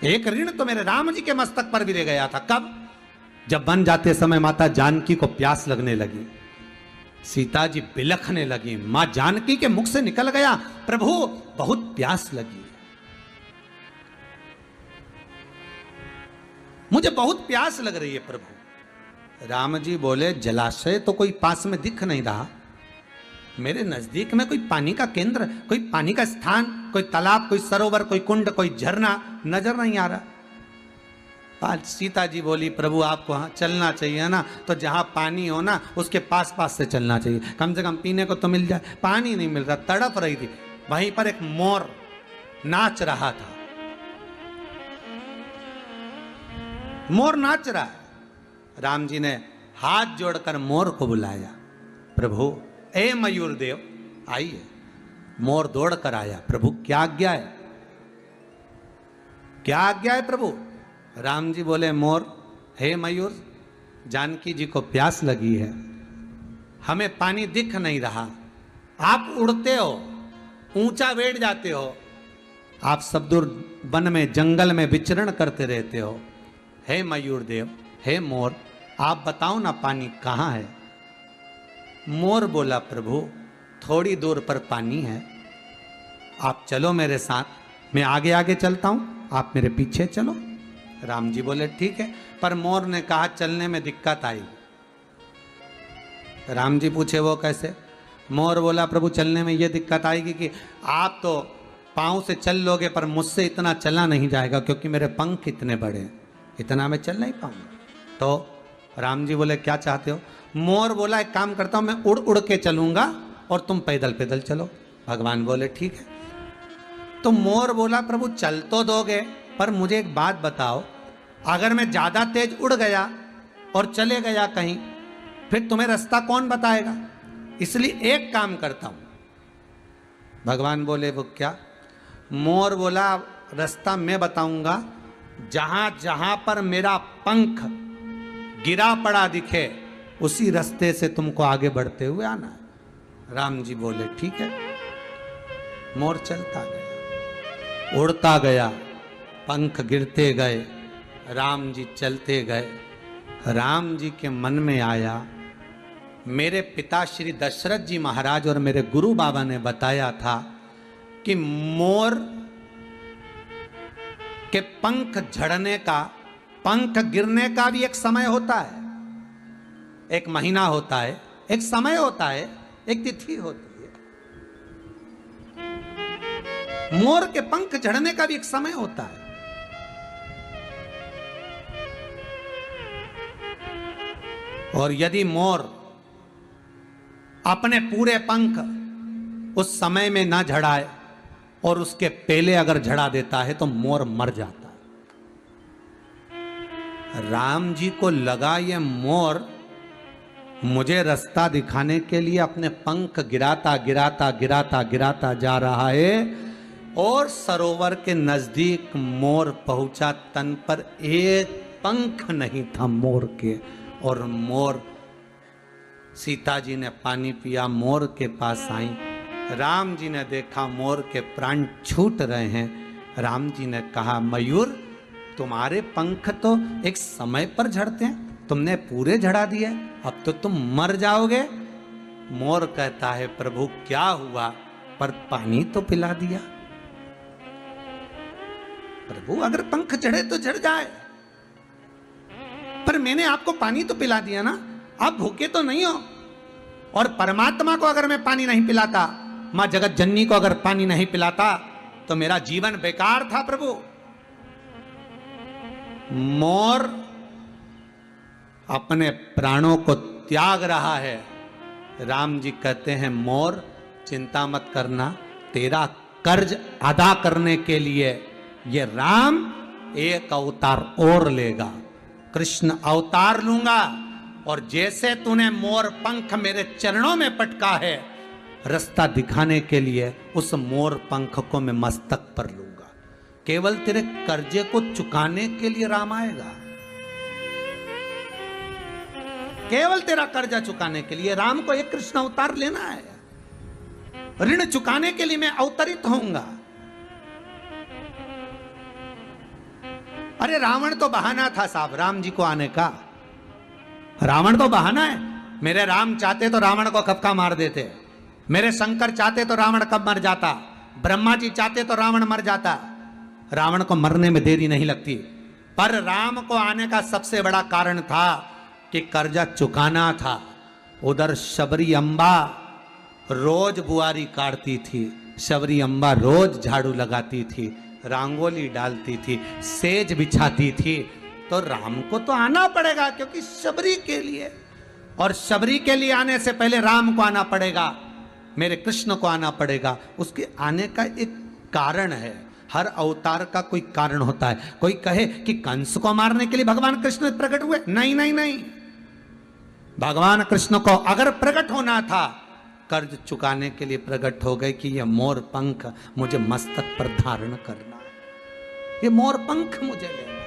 एक ऋण तो मेरे राम जी के मस्तक पर भी रह गया था। कब? जब वन जाते समय माता जानकी को प्यास लगने लगी, सीता जी बिलखने लगी, मां जानकी के मुख से निकल गया, प्रभु बहुत प्यास लगी, मुझे बहुत प्यास लग रही है प्रभु। राम जी बोले जलाशय तो कोई पास में दिख नहीं रहा, मेरे नजदीक में कोई पानी का केंद्र, कोई पानी का स्थान, कोई तालाब, कोई सरोवर, कोई कुंड, कोई झरना नजर नहीं आ रहा। सीता जी बोली प्रभु आपको हाँ चलना चाहिए ना, तो जहाँ पानी हो ना उसके पास पास से चलना चाहिए, कम से कम पीने को तो मिल जाए। पानी नहीं मिल रहा, तड़प रही थी। वहीं पर एक मोर नाच रहा था, मोर नाच रहा है। राम जी ने हाथ जोड़कर मोर को बुलाया, प्रभु ए मयूर देव आइए। मोर दौड़ कर आया, प्रभु क्या आज्ञा है, क्या आज्ञा है प्रभु। राम जी बोले मोर हे मयूर, जानकी जी को प्यास लगी है, हमें पानी दिख नहीं रहा, आप उड़ते हो, ऊंचा बैठ जाते हो, आप सब दूर वन में जंगल में विचरण करते रहते हो, हे मयूर देव हे मोर आप बताओ ना पानी कहाँ है। मोर बोला प्रभु थोड़ी दूर पर पानी है, आप चलो मेरे साथ, मैं आगे आगे चलता हूं, आप मेरे पीछे चलो। राम जी बोले ठीक है, पर मोर ने कहा चलने में दिक्कत आई। राम जी पूछे वो कैसे। मोर बोला प्रभु चलने में ये दिक्कत आएगी कि आप तो पांव से चल लोगे पर मुझसे इतना चला नहीं जाएगा, क्योंकि मेरे पंख इतने बड़े हैं, इतना मैं चल नहीं पाऊंगा। तो राम जी बोले क्या चाहते हो। मोर बोला एक काम करता हूं, मैं उड़ उड़ के चलूंगा और तुम पैदल पैदल चलो। भगवान बोले ठीक है। तो मोर बोला प्रभु चल तो दोगे, पर मुझे एक बात बताओ, अगर मैं ज्यादा तेज उड़ गया और चले गया कहीं, फिर तुम्हें रास्ता कौन बताएगा, इसलिए एक काम करता हूं। भगवान बोले वो क्या। मोर बोला रास्ता मैं बताऊंगा, जहां जहां पर मेरा पंख गिरा पड़ा दिखे उसी रास्ते से तुमको आगे बढ़ते हुए आना है। राम जी बोले ठीक है। मोर चलता गया, उड़ता गया, पंख गिरते गए, राम जी चलते गए। राम जी के मन में आया मेरे पिता श्री दशरथ जी महाराज और मेरे गुरु बाबा ने बताया था कि मोर के पंख झड़ने का, पंख गिरने का भी एक समय होता है, एक महीना होता है, एक समय होता है, एक तिथि होती है। मोर के पंख झड़ने का भी एक समय होता है। और यदि मोर अपने पूरे पंख उस समय में ना झड़ाए और उसके पहले अगर झड़ा देता है तो मोर मर जाता है। राम जी को लगा ये मोर मुझे रास्ता दिखाने के लिए अपने पंख गिराता गिराता गिराता गिराता जा रहा है, और सरोवर के नजदीक मोर पहुंचा, तन पर एक पंख नहीं था मोर के। और मोर, सीता जी ने पानी पिया, मोर के पास आई। राम जी ने देखा मोर के प्राण छूट रहे हैं। राम जी ने कहा मयूर तुम्हारे पंख तो एक समय पर झड़ते हैं, तुमने पूरे झड़ा दिए, अब तो तुम मर जाओगे। मोर कहता है प्रभु क्या हुआ, पर पानी तो पिला दिया। प्रभु अगर पंख झड़े तो झड़ जाए, पर मैंने आपको पानी तो पिला दिया ना, आप भूखे तो नहीं हो। और परमात्मा को अगर मैं पानी नहीं पिलाता, मां जगत जननी को अगर पानी नहीं पिलाता, तो मेरा जीवन बेकार था प्रभु। मोर अपने प्राणों को त्याग रहा है। राम जी कहते हैं मोर चिंता मत करना, तेरा कर्ज अदा करने के लिए ये राम एक अवतार और लेगा, कृष्ण अवतार लूंगा। और जैसे तूने मोर पंख मेरे चरणों में पटका है, रास्ता दिखाने के लिए उस मोर पंख को मैं मस्तक पर लूंगा। केवल तेरे कर्जे को चुकाने के लिए राम आएगा, केवल तेरा कर्जा चुकाने के लिए राम को एक कृष्ण अवतार लेना है। ऋण चुकाने के लिए मैं अवतरित होऊंगा। अरे रावण तो बहाना था साहब राम जी को आने का, रावण तो बहाना है। मेरे राम चाहते तो रावण को कब का मार देते, मेरे शंकर चाहते तो रावण कब मर जाता, ब्रह्मा जी चाहते तो रावण मर जाता। रावण को मरने में देरी नहीं लगती, पर राम को आने का सबसे बड़ा कारण था कि कर्जा चुकाना था। उधर शबरी अम्बा रोज बुआरी काटती थी, शबरी अम्बा रोज झाड़ू लगाती थी, रंगोली डालती थी, सेज बिछाती थी, तो राम को तो आना पड़ेगा, क्योंकि शबरी के लिए, और शबरी के लिए आने से पहले राम को आना पड़ेगा, मेरे कृष्ण को आना पड़ेगा। उसके आने का एक कारण है। हर अवतार का कोई कारण होता है। कोई कहे कि कंस को मारने के लिए भगवान कृष्ण प्रकट हुए, नहीं नहीं नहीं। भगवान कृष्ण को अगर प्रकट होना था, कर्ज चुकाने के लिए प्रकट हो गए कि यह मोर पंख मुझे मस्तक पर धारण करना है, ये मोर पंख मुझे लेना,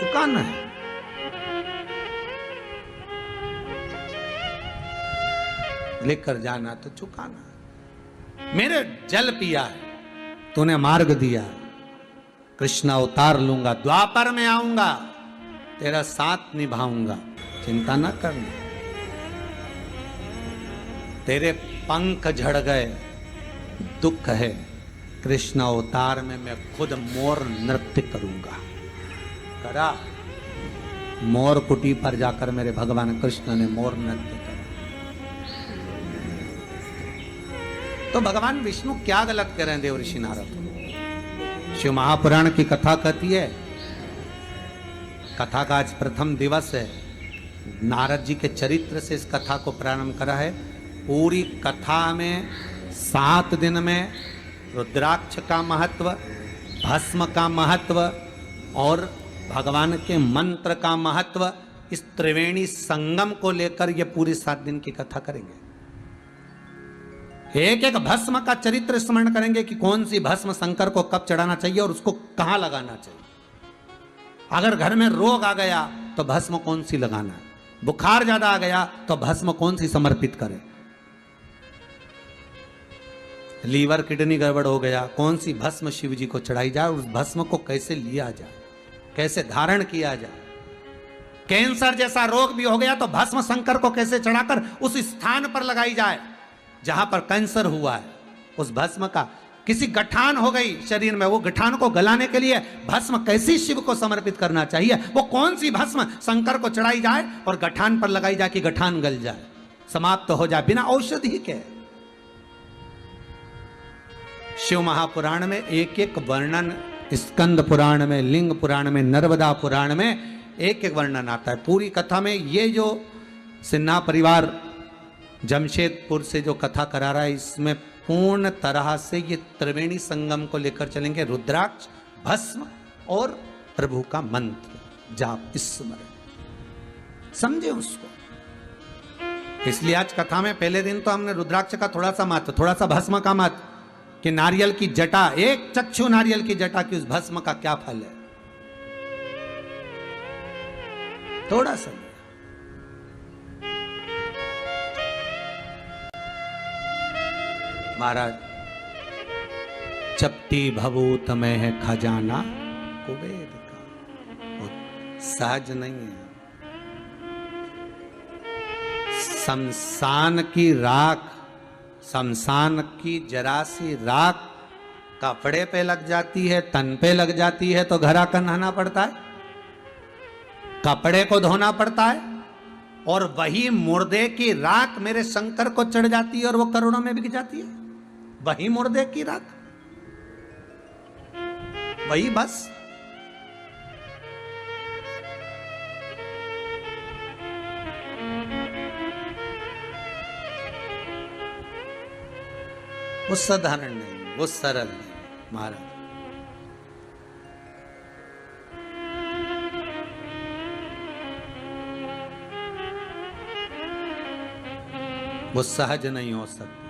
चुकाना है। लेकर जाना तो चुकाना है। मेरे जल पिया है, तूने मार्ग दिया, कृष्ण अवतार लूंगा, द्वापर में आऊंगा, तेरा साथ निभाऊंगा, चिंता ना करना। तेरे पंख झड़ गए, दुख है, कृष्ण अवतार में मैं खुद मोर नृत्य करूंगा। करा, मोर कुटी पर जाकर मेरे भगवान कृष्ण ने मोर नृत्य करा। तो भगवान विष्णु क्या गलत कह रहे हैं देवर्षि नारद? शिव महापुराण की कथा कहती है, कथा का आज प्रथम दिवस है, नारद जी के चरित्र से इस कथा को प्रारंभ करा है। पूरी कथा में 7 दिन में रुद्राक्ष का महत्व, भस्म का महत्व और भगवान के मंत्र का महत्व, इस त्रिवेणी संगम को लेकर ये पूरी 7 दिन की कथा करेंगे। एक एक भस्म का चरित्र स्मरण करेंगे कि कौन सी भस्म शंकर को कब चढ़ाना चाहिए और उसको कहां लगाना चाहिए। अगर घर में रोग आ गया तो भस्म कौन सी लगाना है, बुखार ज्यादा आ गया तो भस्म कौन सी समर्पित करें, लीवर किडनी गड़बड़ हो गया कौन सी भस्म शिव जी को चढ़ाई जाए, उस भस्म को कैसे लिया जाए, कैसे धारण किया जाए। कैंसर जैसा रोग भी हो गया तो भस्म शंकर को कैसे चढ़ाकर उस स्थान पर लगाई जाए जहां पर कैंसर हुआ है। उस भस्म का, किसी गठान हो गई शरीर में, वो गठान को गलाने के लिए भस्म कैसी शिव को समर्पित करना चाहिए, वो कौन सी भस्म शंकर को चढ़ाई जाए और गठान पर लगाई जाए कि गठान गल जाए, समाप्त हो जाए बिना औषधि के। शिव महापुराण में एक एक वर्णन, स्कंद पुराण में, लिंग पुराण में, नर्मदा पुराण में एक एक वर्णन आता है। पूरी कथा में ये जो सिन्हा परिवार जमशेदपुर से जो कथा करा रहा है, इसमें पूर्ण तरह से ये त्रिवेणी संगम को लेकर चलेंगे। रुद्राक्ष, भस्म और प्रभु का मंत्र जाप, स्मरण, समझे उसको। इसलिए आज कथा में पहले दिन तो हमने रुद्राक्ष का थोड़ा सा महत्व, थोड़ा सा भस्म का महत्व, कि नारियल की जटा, एक चक्षु नारियल की जटा की उस भस्म का क्या फल है, थोड़ा सा। महाराज, चपटी भभूत में है खजाना कुबेर का, सहज नहीं है। शमशान की राख, शमशान की जरा सी राख कपड़े पे लग जाती है, तन पे लग जाती है तो घर आकर नहाना पड़ता है, कपड़े को धोना पड़ता है, और वही मुर्दे की राख मेरे शंकर को चढ़ जाती है और वो करोड़ों में बिक जाती है। वही मुर्दे की राख, वही बस। वो साधारण नहीं, वो सरल नहीं महाराज। वो सहज नहीं हो सकती।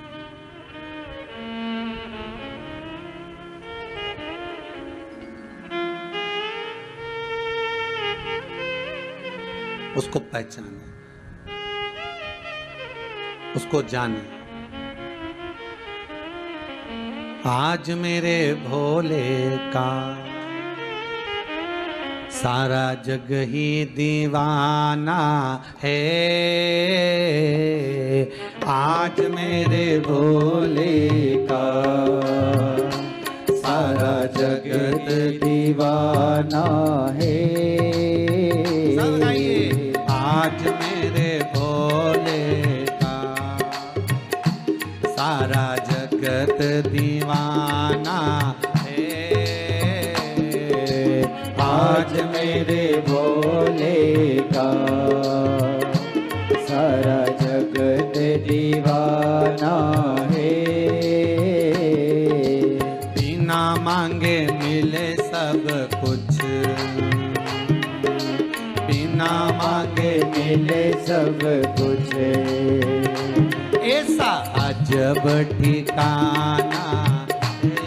उसको पहचाने, उसको जाने। आज मेरे भोले का सारा जग ही दीवाना है, आज मेरे भोले का सारा जगत दीवाना है। आज मेरे भोले का सारा जगत दीवाना का सारा जगत दीवाना है। बिना मांगे मिले सब कुछ, बिना मांगे मिले सब कुछ, ऐसा अजब ठिकाना है।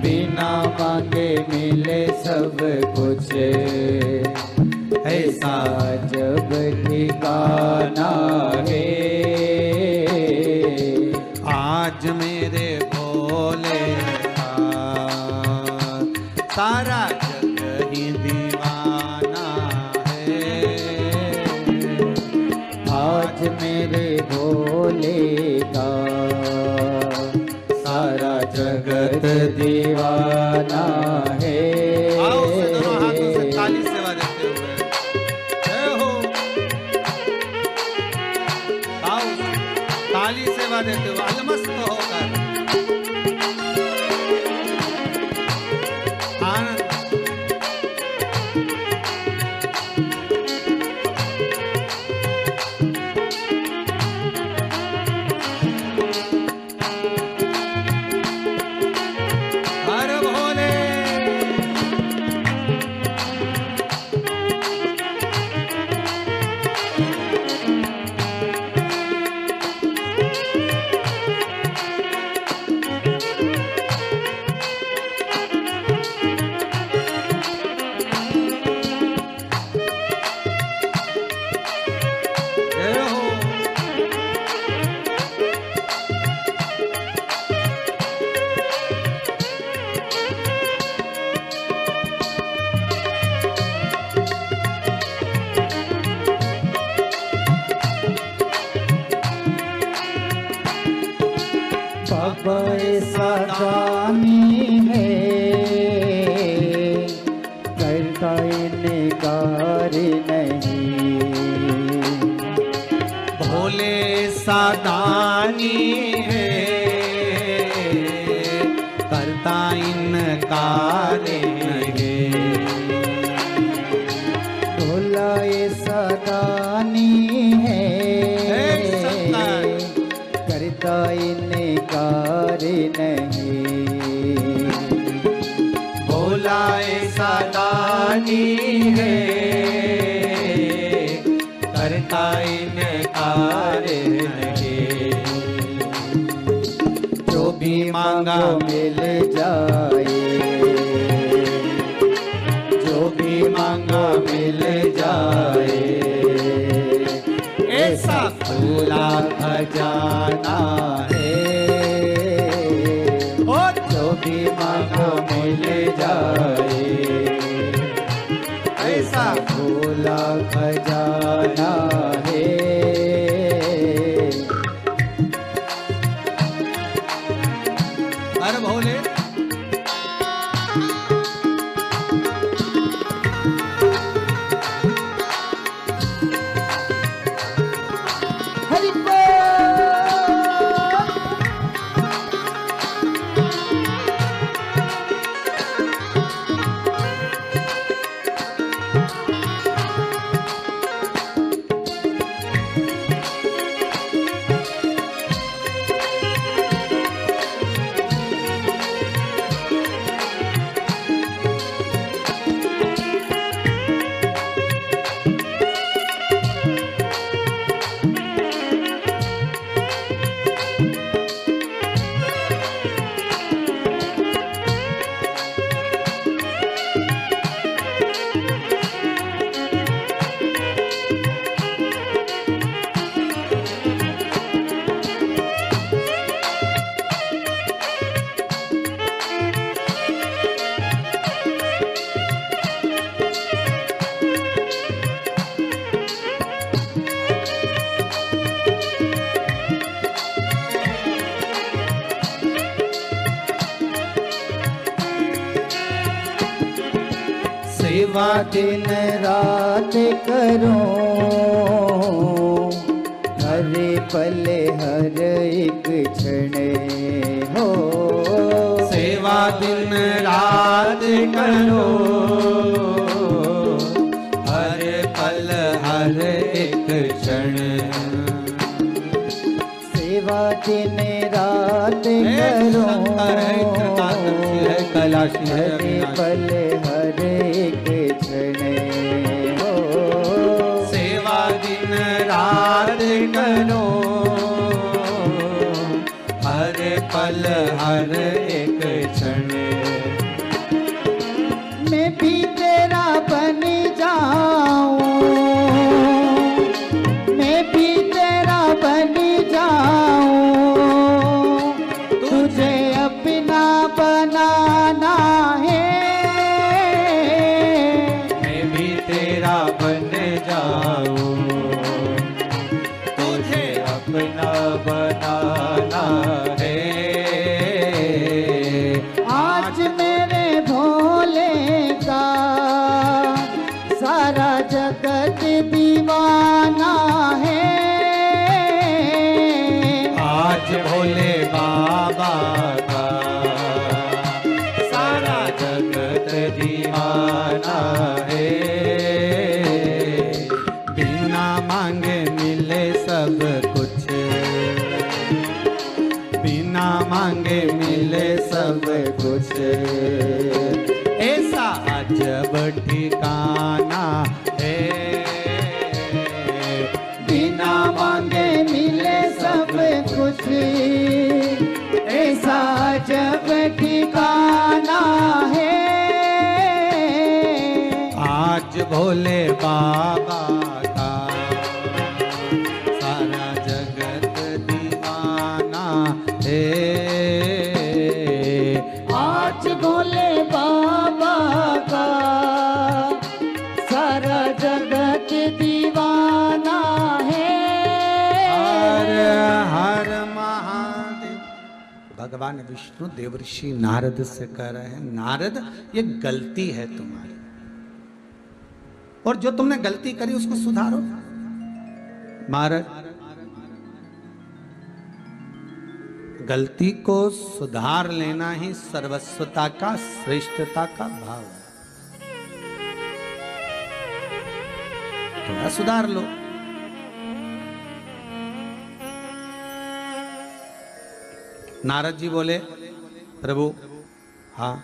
बिना मांगे मिले सब कुछ, ऐसा जब ठिकाना है। आज मेरे भोले का सारा जग ही दीवाना है। आज मेरे भोले का सारा जगत दीवाना है। आओ से दोनों हाथों से ताली सेवा देते हुए जय हो। आओ ताली सेवा देते हुए अलमस्त होकर आनंद। हर भोले जय हो। बाबा ऐसा दानी है, करता इनकार नहीं। भोले सादानी है, करता इनकार नहीं। भोला ऐसा दानी है, करता इनकार नहीं। भोला ऐसा दानी है, करता इनकार नहीं। जो भी मांगो मिल जाए, जो भी मांगो मिल जाए, ऐसा खुला खजाना है। ओ जो भी मांगो मिल जाए, ऐसा खुला खजाना है। हर भोले हरि बोल। सेवा दिन रात करो, हर पल हर एक क्षण हो। सेवा दिन रात करो, हर एक क्षण। सेवा दिन रात करो, कैलाशी है हरे पल हर एक क्षण। सेवा दिन रात करो, हर पल हर एक क्षण। मैं भी तेरा बन जाऊं, मैं भी तेरा बन जाऊं, तुझे अपना बनाना है। मैं भी तेरा बन जाऊं, तुझे अपना बनाना है। आज मेरे भोले का सारा जगत दीवाना है। आज भोले बाबा का सारा जगत दीवाना है। बिना मांगे मिले सब कुछ, बिना मांगे मिले सब कुछ। ऐसा अजब ठिकाना है, बिना मांगे मिले सब कुछ, ऐसा जब ठिकाना है। आज भोले बाबा का सारा जगत दीवाना है। आज भोले बाबा का सारा जगत दीवाना है। हर हर महादेव। भगवान विष्णु देवर्षि नारद से कह रहे हैं, नारद ये गलती है तुम्हारी, और जो तुमने गलती करी उसको सुधारो। महाराज गलती को सुधार लेना ही सर्वस्वता का, श्रेष्ठता का भाव है। थोड़ा सुधार लो। नारद जी बोले, प्रभु हाँ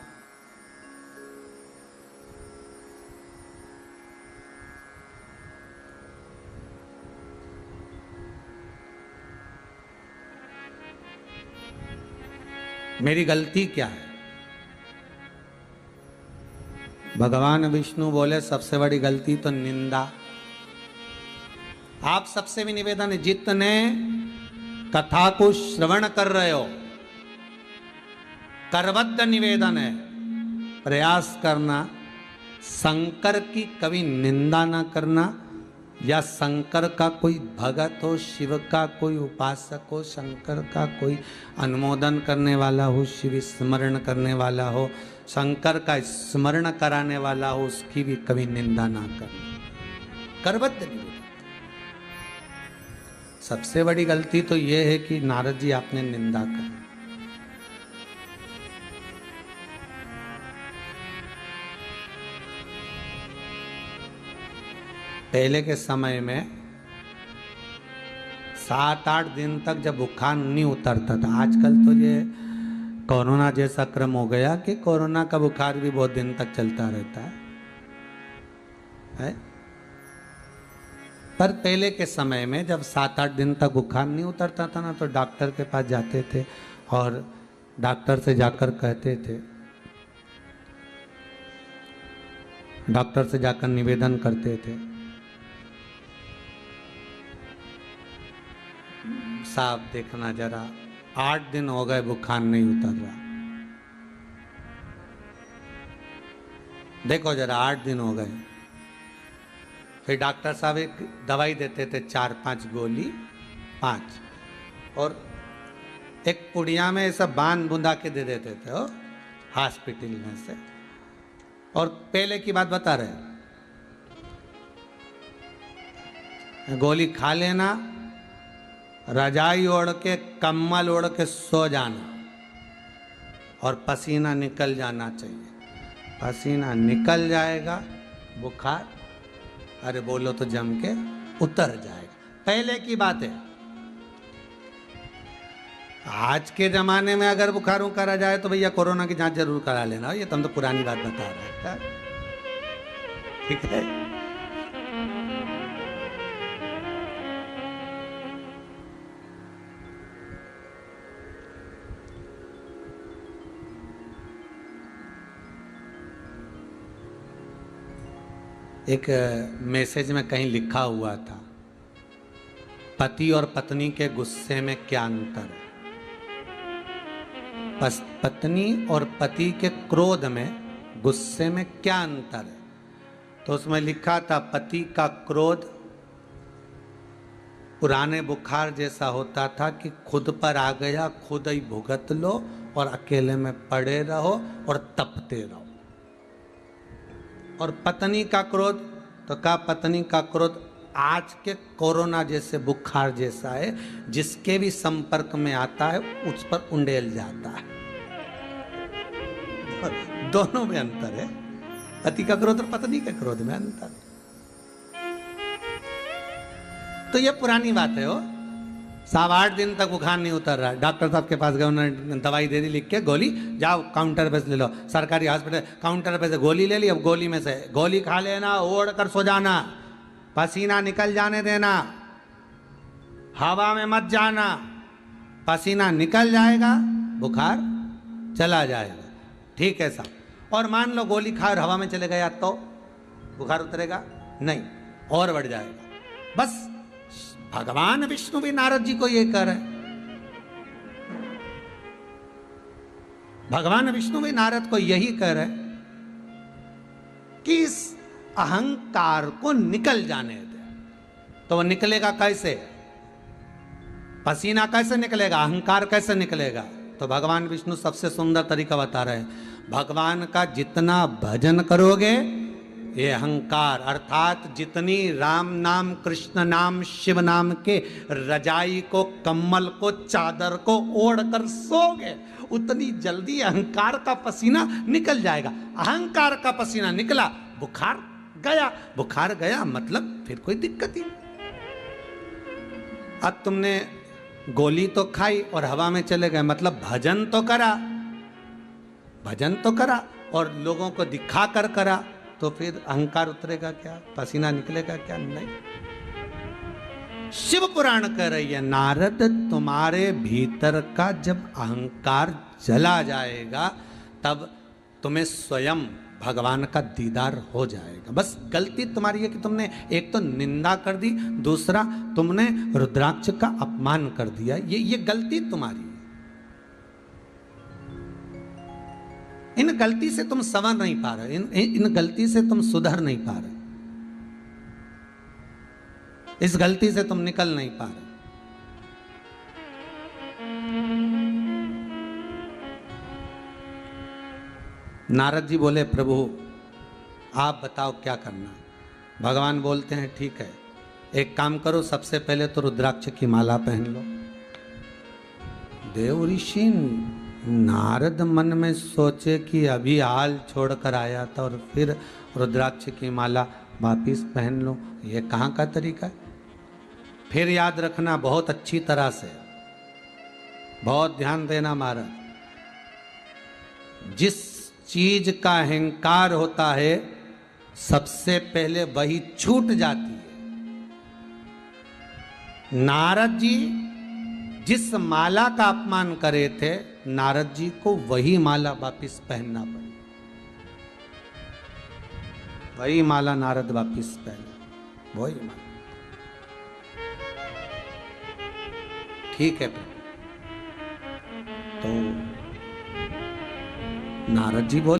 मेरी गलती क्या है? भगवान विष्णु बोले, सबसे बड़ी गलती तो निंदा। आप सबसे भी निवेदन है, जितने कथा को श्रवण कर रहे हो, करबद्ध निवेदन है, प्रयास करना शंकर की कभी निंदा ना करना, या शंकर का कोई भगत हो, शिव का कोई उपासक हो, शंकर का कोई अनुमोदन करने वाला हो, शिव स्मरण करने वाला हो, शंकर का स्मरण कराने वाला हो, उसकी भी कभी निंदा ना करना। करबद्ध निवेदन। सबसे बड़ी गलती तो यह है कि नारद जी आपने निंदा कर। पहले के समय में 7-8 दिन तक जब बुखार नहीं उतरता था, आजकल तो ये कोरोना जैसा क्रम हो गया कि कोरोना का बुखार भी बहुत दिन तक चलता रहता है? पर पहले के समय में जब 7-8 दिन तक बुखार नहीं उतरता था ना, तो डॉक्टर के पास जाते थे और डॉक्टर से जाकर कहते थे, डॉक्टर से जाकर निवेदन करते थे, साहब देखना जरा, 8 दिन हो गए बुखार नहीं उतर रहा, देखो जरा 8 दिन हो गए। फिर डॉक्टर साहब एक दवाई देते थे, 4-5 गोली 5, और एक पुड़िया में ऐसा बांध बुंदा के दे देते थे वो हॉस्पिटल में से। और पहले की बात बता रहे, गोली खा लेना, रजाई ओढ़ के कम्बल ओढ़ के सो जाना, और पसीना निकल जाना चाहिए। पसीना निकल जाएगा, बुखार अरे बोलो तो जम के उतर जाएगा। पहले की बात है। आज के जमाने में अगर बुखारों करा जाए तो भैया कोरोना की जांच जरूर करा लेना। ये तुम तो पुरानी बात बता रहे हैं, ठीक है। एक मैसेज में कहीं लिखा हुआ था, पति और पत्नी के गुस्से में क्या अंतर है। पत्नी और पति के क्रोध में, गुस्से में क्या अंतर है। तो उसमें लिखा था, पति का क्रोध पुराने बुखार जैसा होता था कि खुद पर आ गया, खुद ही भुगत लो और अकेले में पड़े रहो और तपते रहो। और पत्नी का क्रोध, तो कहा पत्नी का क्रोध आज के कोरोना जैसे बुखार जैसा है, जिसके भी संपर्क में आता है उस पर उंडेल जाता है। दोनों में अंतर है, पति का क्रोध और पत्नी के क्रोध में अंतर। तो ये पुरानी बात है। वो 8.5 दिन तक बुखार नहीं उतर रहा, डॉक्टर साहब के पास गए, उन्होंने दवाई दे दी लिख के, गोली, जाओ काउंटर पे से ले लो। सरकारी हॉस्पिटल काउंटर पे से गोली ले ली, अब गोली में से गोली खा लेना, ओढ़ कर सो जाना, पसीना निकल जाने देना, हवा में मत जाना, पसीना निकल जाएगा, बुखार चला जाएगा, ठीक है साहब। और मान लो गोली खा और हवा में चले गया तो बुखार उतरेगा नहीं, और बढ़ जाएगा। बस भगवान विष्णु भी नारद जी को ये कर रहे, भगवान विष्णु भी नारद को यही कह रहे कि इस अहंकार को निकल जाने दे। तो वो निकलेगा कैसे? पसीना कैसे निकलेगा, अहंकार कैसे निकलेगा? तो भगवान विष्णु सबसे सुंदर तरीका बता रहे हैं, भगवान का जितना भजन करोगे, ये अहंकार अर्थात जितनी राम नाम, कृष्ण नाम, शिव नाम के रजाई को, कम्बल को, चादर को ओढ़ कर सोगे, उतनी जल्दी अहंकार का पसीना निकल जाएगा। अहंकार का पसीना निकला, बुखार गया, बुखार गया मतलब फिर कोई दिक्कत ही नहीं। अब तुमने गोली तो खाई और हवा में चले गए, मतलब भजन तो करा, भजन तो करा और लोगों को दिखा कर करा, तो फिर अहंकार उतरेगा क्या, पसीना निकलेगा क्या? नहीं। शिव पुराण कह रही है, नारद तुम्हारे भीतर का जब अहंकार जला जाएगा, तब तुम्हें स्वयं भगवान का दीदार हो जाएगा। बस गलती तुम्हारी है कि तुमने एक तो निंदा कर दी, दूसरा तुमने रुद्राक्ष का अपमान कर दिया। ये गलती तुम्हारी। इन गलती से तुम संवर नहीं पा रहे, इन गलती से तुम सुधर नहीं पा रहे, इस गलती से तुम निकल नहीं पा रहे। नारद जी बोले, प्रभु आप बताओ क्या करना। भगवान बोलते हैं, ठीक है, एक काम करो, सबसे पहले तो रुद्राक्ष की माला पहन लो। देव ऋषि नारद मन में सोचे कि अभी हाल छोड़कर आया था और फिर रुद्राक्ष की माला वापिस पहन लो, ये कहाँ का तरीका है? फिर याद रखना बहुत अच्छी तरह से, बहुत ध्यान देना महाराज, जिस चीज का अहंकार होता है सबसे पहले वही छूट जाती है। नारद जी जिस माला का अपमान करे थे, नारद जी को वही माला वापिस पहनना पड़ी, वही माला नारद वापिस पहने, वही माला। ठीक है, तो नारद जी बोले